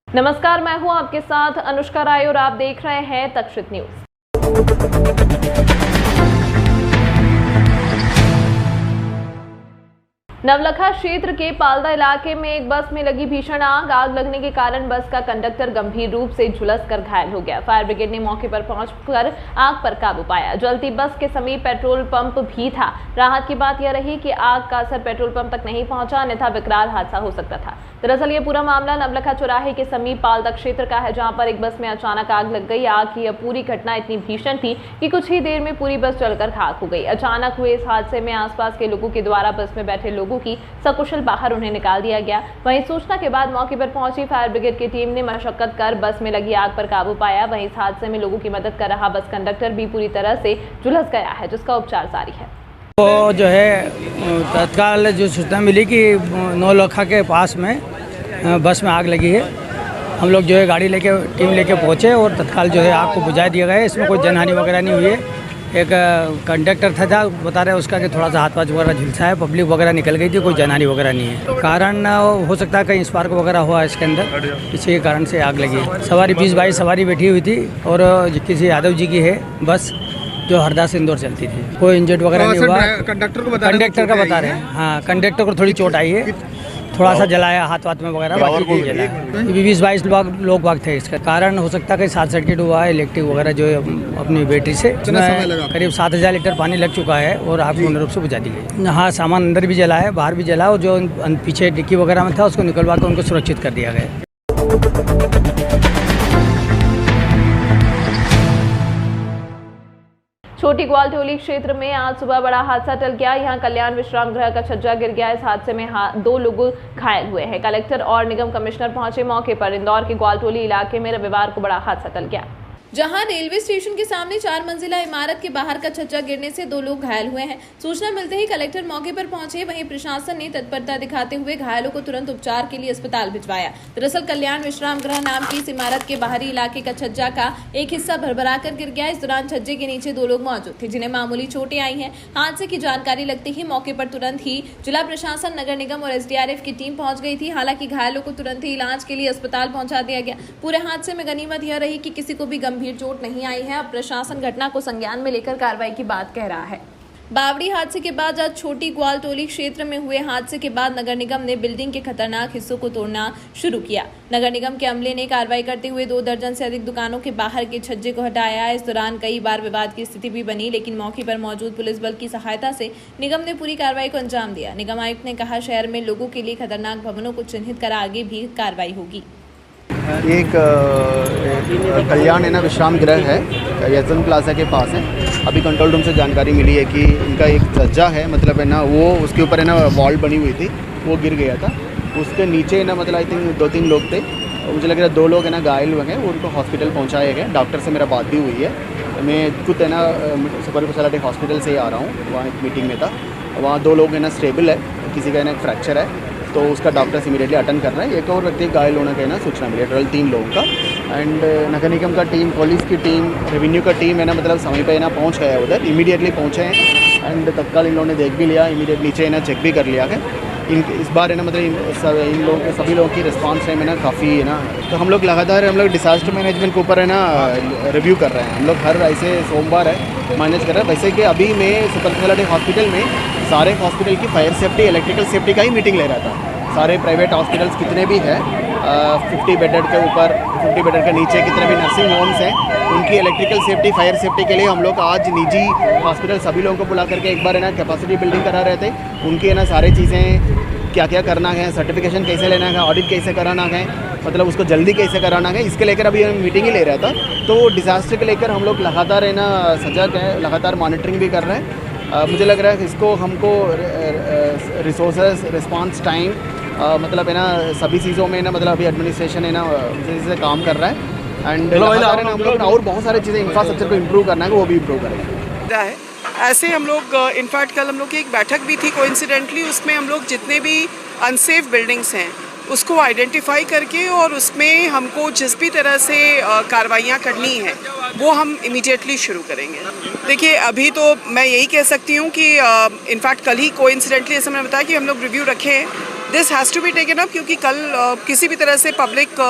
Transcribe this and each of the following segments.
नमस्कार, मैं हूं आपके साथ अनुष्का राय और आप देख रहे हैं तक्षशित न्यूज। नवलखा क्षेत्र के पालदा इलाके में एक बस में लगी भीषण आग लगने के कारण बस का कंडक्टर गंभीर रूप से झुलसकर घायल हो गया। फायर ब्रिगेड ने मौके पर पहुंचकर आग पर काबू पाया। जलती बस के समीप पेट्रोल पंप भी था। राहत की बात यह रही कि आग का असर पेट्रोल पंप तक नहीं पहुंचा, अन्यथा विकराल हादसा हो सकता था। दरअसल ये पूरा मामला नवलखा चौराहे के समीप पालदा क्षेत्र का है, जहां पर एक बस में अचानक आग लग गई। आग की यह पूरी घटना इतनी भीषण थी कि कुछ ही देर में पूरी बस जलकर खाक हो गई। अचानक हुए इस हादसे में आसपास के लोगों के द्वारा बस में बैठे लोगों की सकुशल बाहर उन्हें निकाल दिया गया। वहीं सूचना के बाद मौके पर पहुंची फायर ब्रिगेड की टीम ने मशक्कत कर बस में लगी आग पर काबू पाया। वहीं इस हादसे में लोगों की मदद कर रहा बस कंडक्टर भी पूरी तरह से झुलस गया है, जिसका उपचार जारी है। तो जो है तत्काल जो सूचना मिली कि नवलखा के पास में बस में आग लगी है। हम लोग जो है गाड़ी लेके टीम लेके पहुँचे और तत्काल जो है आग को बुझा दिया गया है। इसमें कोई जनहानि वगैरह नहीं हुई है। एक कंडक्टर था बता रहे उसका कि थोड़ा सा हाथ पाँच वगैरह झुलसा है, पब्लिक वगैरह निकल गई थी, कोई जनहानि वगैरह नहीं है। कारण हो सकता है कहीं स्पार्क वगैरह हुआ है इसके अंदर, इसी कारण से आग लगी है। सवारी 20-22 सवारी बैठी हुई थी और किसी यादव जी की है बस जो हरदा से इंदौर चलती थी। कोई इंजर्ड वगैरह नहीं हुआ। कंडक्टर का बता रहे हैं। हाँ, कंडक्टर को थोड़ी चोट आई है, थोड़ा सा जलाया हाथ वाथ में वगैरह, बाकी नहीं जलाया। 20-22 लोग बाग थे। इसका कारण हो सकता है कि शॉर्ट सर्किट हुआ है इलेक्ट्रिक वगैरह जो है अपनी बैटरी से। करीब 7000 लीटर पानी लग चुका है और आग पूर्ण रूप से बुझा दी गई। हाँ, सामान अंदर भी जला है, बाहर भी जला, और जो पीछे डिक्की वगैरह में था उसको निकलवा कर उनको सुरक्षित कर दिया गया। छोटी ग्वालटोली क्षेत्र में आज सुबह बड़ा हादसा टल गया। यहां कल्याण विश्राम गृह का छज्जा गिर गया। इस हादसे में 2 लोग घायल हुए हैं। कलेक्टर और निगम कमिश्नर पहुंचे मौके पर। इंदौर के ग्वालटोली इलाके में रविवार को बड़ा हादसा टल गया, जहां रेलवे स्टेशन के सामने 4 मंजिला इमारत के बाहर का छज्जा गिरने से 2 लोग घायल हुए हैं। सूचना मिलते ही कलेक्टर मौके पर पहुंचे। वहीं प्रशासन ने तत्परता दिखाते हुए घायलों को तुरंत उपचार के लिए अस्पताल भिजवाया। दरअसल कल्याण विश्राम गृह नाम की इस इमारत के बाहरी इलाके का छज्जा का एक हिस्सा भरभरा कर गिर गया। इस दौरान छज्जे के नीचे 2 लोग मौजूद थे, जिन्हें मामूली चोटें आई हैं। हादसे की जानकारी लगते ही मौके पर तुरंत ही जिला प्रशासन, नगर निगम और SDRF की टीम पहुंच गई थी। हालांकि घायलों को तुरंत ही इलाज के लिए अस्पताल पहुंचा दिया गया। पूरे हादसे में गनीमत यह रही कि किसी को भी गंभीर चोट नहीं आई है। अब प्रशासन घटना को संज्ञान में लेकर कार्रवाई की बात कह रहा है। बावड़ी हादसे के बाद आज छोटी ग्वालटोली क्षेत्र में हुए हादसे के बाद नगर निगम ने बिल्डिंग के खतरनाक हिस्सों को तोड़ना शुरू किया। नगर निगम के अमले ने कार्रवाई करते हुए 2 दर्जन से अधिक दुकानों के बाहर के छज्जे को हटाया। इस दौरान कई बार विवाद की स्थिति भी बनी, लेकिन मौके पर मौजूद पुलिस बल की सहायता से निगम ने पूरी कार्रवाई को अंजाम दिया। निगम आयुक्त ने कहा, शहर में लोगों के लिए खतरनाक भवनों को चिन्हित कर आगे भी कार्रवाई होगी। एक कल्याण विश्राम गृह है, यजन प्लाजा के पास है। अभी कंट्रोल रूम से जानकारी मिली है कि इनका एक छज्जा है, मतलब है ना, वो उसके ऊपर है ना वॉल बनी हुई थी, वो गिर गया था। उसके नीचे है ना, मतलब आई थिंक 2-3 लोग थे। मुझे लग रहा है 2 लोग है ना घायल हुए हैं, उनको हॉस्पिटल पहुंचाए गए। डॉक्टर से मेरा बात भी हुई है। मैं खुद है ना सुपर स्पेशलिटी हॉस्पिटल से ही आ रहा हूँ, वहाँ एक मीटिंग में था। वहाँ 2 लोग है ना स्टेबल है, किसी का है ना फ्रैक्चर है, तो उसका डॉक्टर्स इमीडिएटली अटेंड कर रहे हैं। एक और व्यक्ति घायल होने का ना सूचना मिली है, टोटल 3 लोगों का। एंड नगर निगम का टीम, पुलिस की टीम, रेवेन्यू का टीम है ना, मतलब समय पे ना पहुंच गया है उधर, इमीडिएटली पहुंचे हैं। एंड तत्काल इन लोगों ने देख भी लिया, इमीडिएट नीचे है ना चेक भी कर लिया है। इस बार है ना, मतलब इन लोगों सभी लोगों की रिस्पांस टाइम है ना काफ़ी है ना। तो हम लोग लगातार डिसास्टर मैनेजमेंट के ऊपर है ना रिव्यू कर रहे हैं। हम लोग हर ऐसे सोमवार है मैनेज कर रहे हैं। वैसे कि अभी मैं सुपर स्पेशलिटी हॉस्पिटल में सारे हॉस्पिटल की फायर सेफ्टी, इलेक्ट्रिकल सेफ्टी का ही मीटिंग ले रहा था। सारे प्राइवेट हॉस्पिटल्स कितने भी हैं, 50 बेडेड के ऊपर, 50 बेडेड के नीचे कितने भी नर्सिंग होम्स हैं, उनकी इलेक्ट्रिकल सेफ्टी, फायर सेफ्टी के लिए हम लोग आज निजी हॉस्पिटल सभी लोगों को बुला करके एक बार है ना कैपेसिटी बिल्डिंग करा रहे थे। उनकी है ना सारी चीज़ें क्या क्या करना है, सर्टिफिकेशन कैसे लेना है, ऑडिट कैसे कराना है, मतलब उसको जल्दी कैसे कराना है, इसके लेकर अभी हम मीटिंग ही ले रहा था। तो डिज़ास्टर के लेकर हम लोग लगातार है ना सजग है, लगातार मॉनिटरिंग भी कर रहे हैं। मुझे लग रहा है इसको हमको रिसोर्सेज, रिस्पांस टाइम, मतलब है ना सभी चीज़ों में ना, मतलब अभी एडमिनिस्ट्रेशन है ना से काम कर रहा है। एंड हम लोग और बहुत सारी चीज़ें इंफ्रास्ट्रक्चर को इम्प्रूव करना है, वो भी इम्प्रूव करेंगे। ऐसे हम लोग इनफैक्ट कल हम लोग की एक बैठक भी थी कोइंसिडेंटली, उसमें हम लोग जितने भी अनसेफ बिल्डिंग्स हैं उसको आइडेंटिफाई करके और उसमें हमको जिस भी तरह से कार्रवाइयाँ करनी है वो हम इमीडिएटली शुरू करेंगे। देखिए अभी तो मैं यही कह सकती हूँ कि इनफैक्ट कल ही कोइंसिडेंटली जैसे मैंने बताया कि हम लोग रिव्यू रखे हैं, this has to be taken up, क्योंकि कल किसी भी तरह से पब्लिक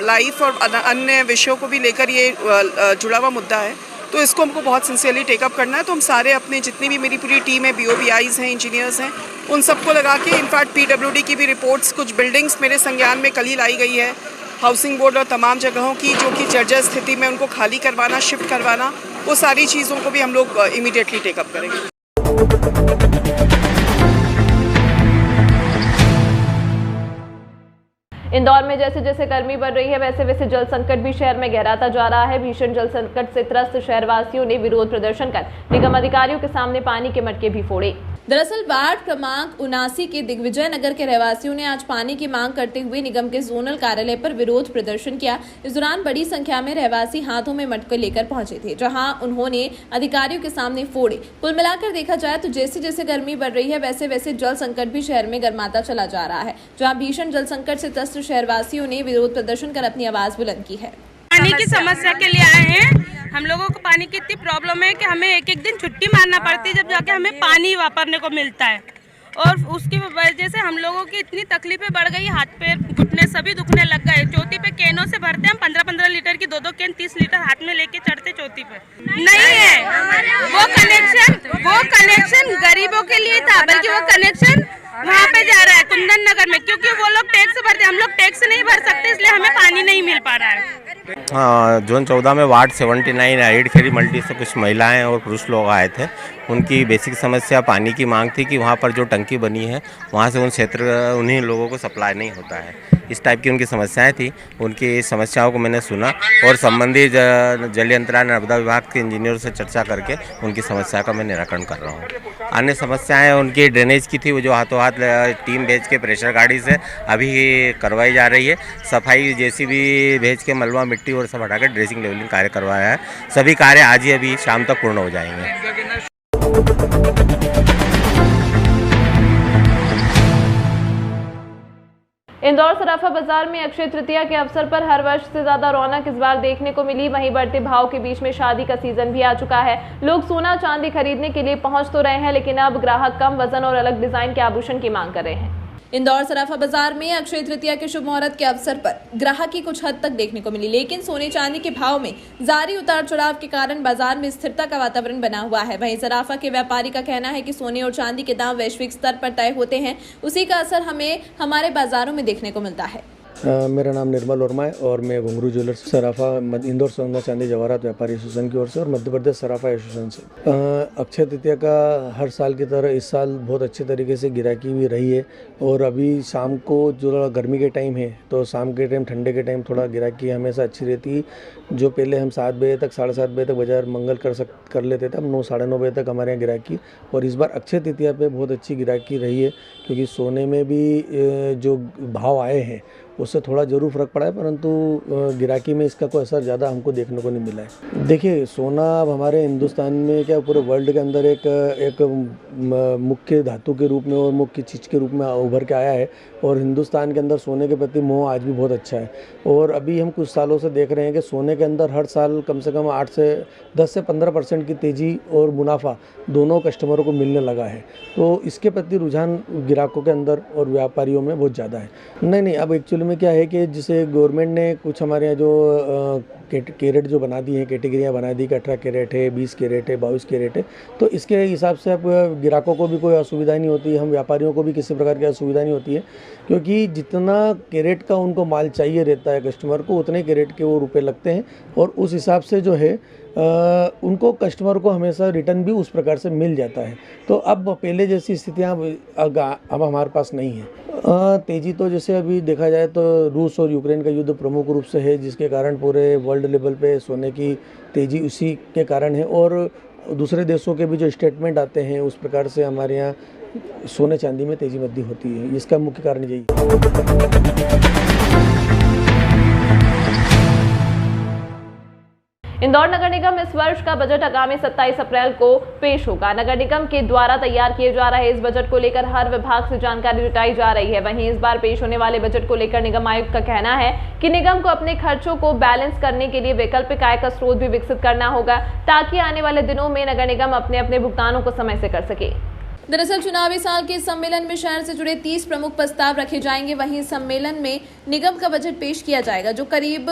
लाइफ और अन्य विषयों को भी लेकर ये जुड़ा हुआ मुद्दा है, तो इसको हमको बहुत सिंसियरली टेकअप करना है। तो हम सारे अपने जितनी भी मेरी पूरी टीम है, BOBIs हैं, इंजीनियर्स हैं, उन सबको लगा के इनफैक्ट PWD की भी रिपोर्ट्स, कुछ बिल्डिंग्स मेरे संज्ञान में कल ही लाई गई है, हाउसिंग बोर्ड और तमाम जगहों की जो कि जर्जर स्थिति में उनको खाली करवाना, शिफ्ट करवाना, वो सारी चीज़ों को भी हम लोग इमीडिएटली टेकअप करेंगे। इंदौर में जैसे जैसे गर्मी बढ़ रही है वैसे वैसे जल संकट भी शहर में गहराता जा रहा है। भीषण जल संकट से त्रस्त शहरवासियों ने विरोध प्रदर्शन कर निगम अधिकारियों के सामने पानी के मटके भी फोड़े। दरअसल वार्ड क्रमांक 79 के दिग्विजय नगर के रहवासियों ने आज पानी की मांग करते हुए निगम के जोनल कार्यालय पर विरोध प्रदर्शन किया। इस दौरान बड़ी संख्या में रहवासी हाथों में मटके लेकर पहुंचे थे, जहां उन्होंने अधिकारियों के सामने फोड़े। कुल मिलाकर देखा जाए तो जैसे जैसे गर्मी बढ़ रही है वैसे वैसे जल संकट भी शहर में गर्माता चला जा रहा है, जहाँ भीषण जल संकट से त्रस्त शहरवासियों ने विरोध प्रदर्शन कर अपनी आवाज बुलंद की है। पानी की समस्या के लिए आए हैं। हम लोगों को पानी की इतनी प्रॉब्लम है कि हमें एक एक दिन छुट्टी मारना पड़ती है जब जाके हमें पानी वापरने को मिलता है, और उसकी वजह से हम लोगों की इतनी तकलीफें बढ़ गई, हाथ पैर घुटने सभी दुखने लग गए। चौथी पे कैनों से भरते हम 15-15 लीटर की 2-2 कैन 30 लीटर हाथ में लेके चढ़ते चौथी पे। नहीं है वो कनेक्शन गरीबों के लिए था, बल्कि वो कनेक्शन वहाँ पे जा रहा है कुंदन नगर में, क्योंकि वो लोग टैक्स भरते, हम लोग टैक्स नहीं भर सकते, इसलिए हमें पानी नहीं मिल पा रहा है। जोन 14 में वार्ड 79 आइड खेरी मल्टी से कुछ महिलाएं और पुरुष लोग आए थे। उनकी बेसिक समस्या पानी की मांग थी कि वहाँ पर जो टंकी बनी है वहाँ से उन क्षेत्र उन्हीं लोगों को सप्लाई नहीं होता है, इस टाइप की उनकी समस्याएं थी। उनकी समस्याओं को मैंने सुना और संबंधित जल यंत्रण नर्मदा विभाग के इंजीनियरों से चर्चा करके उनकी समस्या का मैं निराकरण कर रहा हूँ। अन्य समस्याएं उनकी ड्रेनेज की थी, वो जो हाथों हाथ टीम भेज के प्रेशर गाड़ी से अभी करवाई जा रही है। सफाई JCB भेज के मलबा मिट्टी और सब हटाकर ड्रेसिंग लेवलिंग कार्य करवाया है। सभी कार्य आज ही अभी शाम तक पूर्ण हो जाएंगे। इंदौर सराफा बाजार में अक्षय तृतीया के अवसर पर हर वर्ष से ज्यादा रौनक इस बार देखने को मिली। वहीं बढ़ते भाव के बीच में शादी का सीजन भी आ चुका है। लोग सोना चांदी खरीदने के लिए पहुंच तो रहे हैं, लेकिन अब ग्राहक कम वजन और अलग डिजाइन के आभूषण की मांग कर रहे हैं। इंदौर सराफा बाजार में अक्षय तृतीया के शुभ मुहूर्त के अवसर पर ग्राहकी कुछ हद तक देखने को मिली, लेकिन सोने चांदी के भाव में जारी उतार चढ़ाव के कारण बाजार में स्थिरता का वातावरण बना हुआ है। वहीं सराफा के व्यापारी का कहना है कि सोने और चांदी के दाम वैश्विक स्तर पर तय होते हैं, उसी का असर हमें हमारे बाजारों में देखने को मिलता है। मेरा नाम निर्मल वर्मा है और मैं घुंगरू ज्वेलर्स सराफा इंदौर सोना चांदी जवाहरात व्यापारी एसोसिएशन की ओर से और मध्य प्रदेश सराफा एसोसिएशन से अक्षय तृतीया का हर साल की तरह इस साल बहुत अच्छे तरीके से गिराकी भी रही है। और अभी शाम को जो गर्मी के टाइम है तो शाम के टाइम ठंडे के टाइम थोड़ा गिराकी हमेशा अच्छी रहती है। जो पहले हम 7 बजे तक 7:30 बजे तक बाजार मंगल कर लेते थे, अब 9 साढ़े 9 बजे तक हमारे यहाँ गिराकी। और इस बार अक्षय तृतीया पे बहुत अच्छी गिराकी रही है, क्योंकि सोने में भी जो भाव आए हैं उससे थोड़ा ज़रूर फ़र्क पड़ा है, परंतु गिराकी में इसका कोई असर ज़्यादा हमको देखने को नहीं मिला है। देखिए सोना अब हमारे हिंदुस्तान में क्या पूरे वर्ल्ड के अंदर एक मुख्य धातु के रूप में और मुख्य चीज़ के रूप में उभर के आया है, और हिंदुस्तान के अंदर सोने के प्रति मोह आज भी बहुत अच्छा है। और अभी हम कुछ सालों से देख रहे हैं कि सोने के अंदर हर साल कम से कम 10 से 15% की तेज़ी और मुनाफा दोनों कस्टमरों को मिलने लगा है। तो इसके प्रति रुझान ग्राहकों के अंदर और व्यापारियों में बहुत ज़्यादा है। नहीं, अब एक्चुअली में क्या है कि जिसे गवर्नमेंट ने कुछ हमारे यहाँ जो कैरेट जो बना दी हैं, कैटेगरियाँ बना दी कि 18 कैरेट है, 20 कैरेट है, 22 कैरेट है, तो इसके हिसाब से अब ग्राहकों को भी कोई असुविधा नहीं होती, हम व्यापारियों को भी किसी प्रकार की असुविधा नहीं होती है, क्योंकि जितना कैरेट का उनको माल चाहिए रहता है कस्टमर को, उतने कैरेट के वो रुपए लगते हैं। और उस हिसाब से जो है उनको कस्टमर को हमेशा रिटर्न भी उस प्रकार से मिल जाता है। तो अब पहले जैसी स्थितियाँ अब हमारे पास नहीं है। तेज़ी तो जैसे अभी देखा जाए तो रूस और यूक्रेन का युद्ध प्रमुख रूप से है, जिसके कारण पूरे वर्ल्ड लेवल पे सोने की तेज़ी उसी के कारण है। और दूसरे देशों के भी जो स्टेटमेंट आते हैं उस प्रकार से हमारे यहाँ सोने चांदी में तेज़ी वृद्धि होती है। इसका मुख्य कारण यही है। इंदौर नगर निगम इस वर्ष का बजट आगामी 27 अप्रैल को पेश होगा। नगर निगम के द्वारा तैयार किए जा रहे इस बजट को लेकर हर विभाग से जानकारी जुटाई जा रही है। वहीं इस बार पेश होने वाले बजट को लेकर निगम आयुक्त का कहना है कि निगम को अपने खर्चों को बैलेंस करने के लिए वैकल्पिक आय का स्रोत भी विकसित करना होगा, ताकि आने वाले दिनों में नगर निगम अपने भुगतानों को समय से कर सके। दरअसल चुनावी साल के इस सम्मेलन में शहर से जुड़े 30 प्रमुख प्रस्ताव रखे जाएंगे। वहीं इस सम्मेलन में निगम का बजट पेश किया जाएगा, जो करीब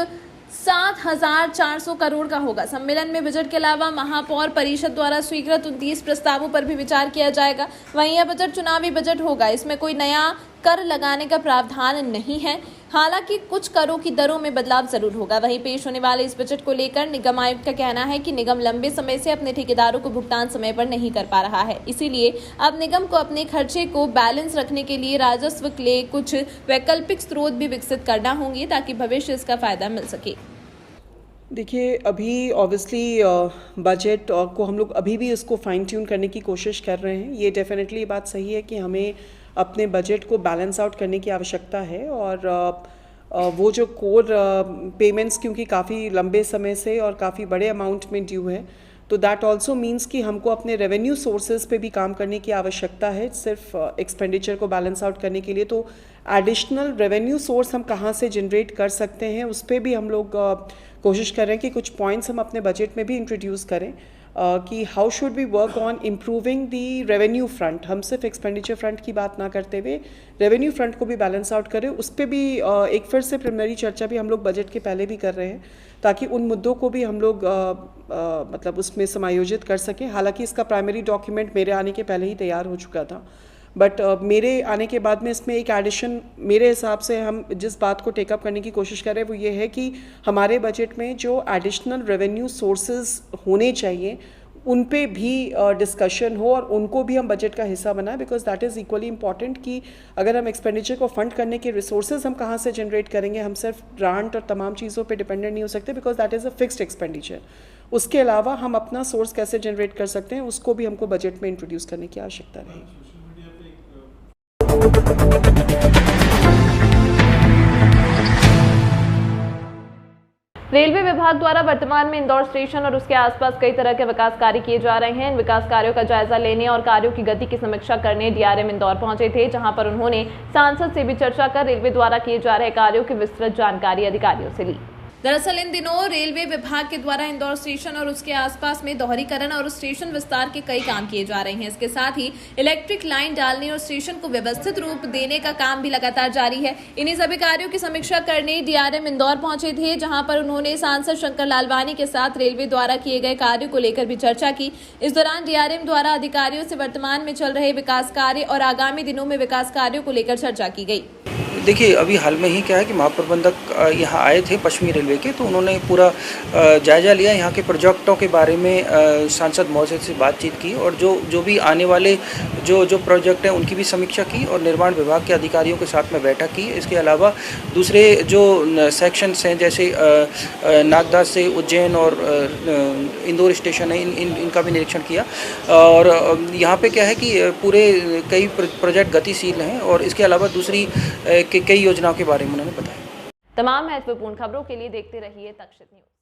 7,400 करोड़ का होगा। सम्मेलन में बजट के अलावा महापौर परिषद द्वारा स्वीकृत 29 प्रस्तावों पर भी विचार किया जाएगा। वहीं यह बजट चुनावी बजट होगा। इसमें कोई नया कर लगाने का प्रावधान नहीं है, हालांकि कुछ करों की दरों में बदलाव जरूर होगा। वहीं पेश होने वाले इस बजट को लेकर निगम आयुक्त का कहना है कि निगम लंबे समय से अपने ठेकेदारों को भुगतान समय पर नहीं कर पा रहा है, इसीलिए अब निगम को अपने खर्चे को बैलेंस रखने के लिए राजस्व के लिए कुछ वैकल्पिक स्रोत भी विकसित करना होंगे, ताकि भविष्य इसका फायदा मिल सके। देखिए, अभी ऑब्वियसली बजट को हम लोग अभी भी इसको फाइन ट्यून करने की कोशिश कर रहे हैं। ये डेफिनेटली ये बात सही है कि हमें अपने बजट को बैलेंस आउट करने की आवश्यकता है, और वो जो कोर पेमेंट्स क्योंकि काफ़ी लंबे समय से और काफ़ी बड़े अमाउंट में ड्यू है, तो दैट ऑल्सो मीन्स कि हमको अपने रेवेन्यू सोर्सेज पे भी काम करने की आवश्यकता है सिर्फ एक्सपेंडिचर को बैलेंस आउट करने के लिए। तो एडिशनल रेवेन्यू सोर्स हम कहाँ से जनरेट कर सकते हैं, उस पर भी हम लोग कोशिश कर रहे हैं कि कुछ पॉइंट्स हम अपने बजट में भी इंट्रोड्यूस करें कि how should we work on improving the revenue front. हम सिर्फ एक्सपेंडिचर फ्रंट की बात ना करते हुए रेवेन्यू फ्रंट को भी बैलेंस आउट करें। उस पर भी एक फिर से प्रिलिमिनरी चर्चा भी हम लोग बजट के पहले भी कर रहे हैं, ताकि उन मुद्दों को भी हम लोग मतलब उसमें समायोजित कर सकें। हालांकि इसका प्राइमरी डॉक्यूमेंट मेरे आने के पहले ही तैयार हो चुका था, बट मेरे आने के बाद में इसमें एक एडिशन मेरे हिसाब से हम जिस बात को टेकअप करने की कोशिश कर रहे हैं वो ये है कि हमारे बजट में जो एडिशनल रेवेन्यू सोर्सेज होने चाहिए उन पे भी डिस्कशन हो और उनको भी हम बजट का हिस्सा बनाएं, because that is equally important कि अगर हम एक्सपेंडिचर को फंड करने के रिसोर्सेज हम कहाँ से जनरेट करेंगे। हम सिर्फ ग्रांट और तमाम चीज़ों पे डिपेंडेंट नहीं हो सकते, because that is a fixed expenditure. उसके अलावा हम अपना सोर्स कैसे जनरेट कर सकते हैं उसको भी हमको बजट में इंट्रोड्यूस करने की आवश्यकता रहेगी। रेलवे विभाग द्वारा वर्तमान में इंदौर स्टेशन और उसके आसपास कई तरह के विकास कार्य किए जा रहे हैं। इन विकास कार्यों का जायजा लेने और कार्यों की गति की समीक्षा करने डीआरएम इंदौर पहुंचे थे, जहां पर उन्होंने सांसद से भी चर्चा कर रेलवे द्वारा किए जा रहे कार्यों की विस्तृत जानकारी अधिकारियों से ली। दरअसल इन दिनों रेलवे विभाग के द्वारा इंदौर स्टेशन और उसके आसपास में दोहरीकरण और स्टेशन विस्तार के कई काम किए जा रहे हैं। इसके साथ ही इलेक्ट्रिक लाइन डालने और स्टेशन को व्यवस्थित रूप देने का काम भी लगातार जारी है। इन्हीं सभी कार्यों की समीक्षा करने डीआरएम इंदौर पहुंचे थे, जहां पर उन्होंने सांसद शंकर लालवानी के साथ रेलवे द्वारा किए गए कार्यों को लेकर भी चर्चा की। इस दौरान डीआरएम द्वारा अधिकारियों से वर्तमान में चल रहे विकास कार्य और आगामी दिनों में विकास कार्यों को लेकर चर्चा की गई। देखिए, अभी हाल में ही क्या है कि महाप्रबंधक यहाँ आए थे पश्चिमी रेलवे के, तो उन्होंने पूरा जायजा लिया यहाँ के प्रोजेक्टों के बारे में, सांसद महोदय से बातचीत की और जो भी आने वाले जो प्रोजेक्ट हैं उनकी भी समीक्षा की और निर्माण विभाग के अधिकारियों के साथ में बैठक की। इसके अलावा दूसरे जो सेक्शंस हैं जैसे नागदा से उज्जैन और इंदौर स्टेशन है, इनका भी निरीक्षण किया। और यहाँ पे क्या है कि पूरे कई प्रोजेक्ट गतिशील हैं और इसके अलावा दूसरी कई योजनाओं के बारे में उन्होंने बताया। तमाम महत्वपूर्ण खबरों के लिए देखते रहिए तक्षशित न्यूज।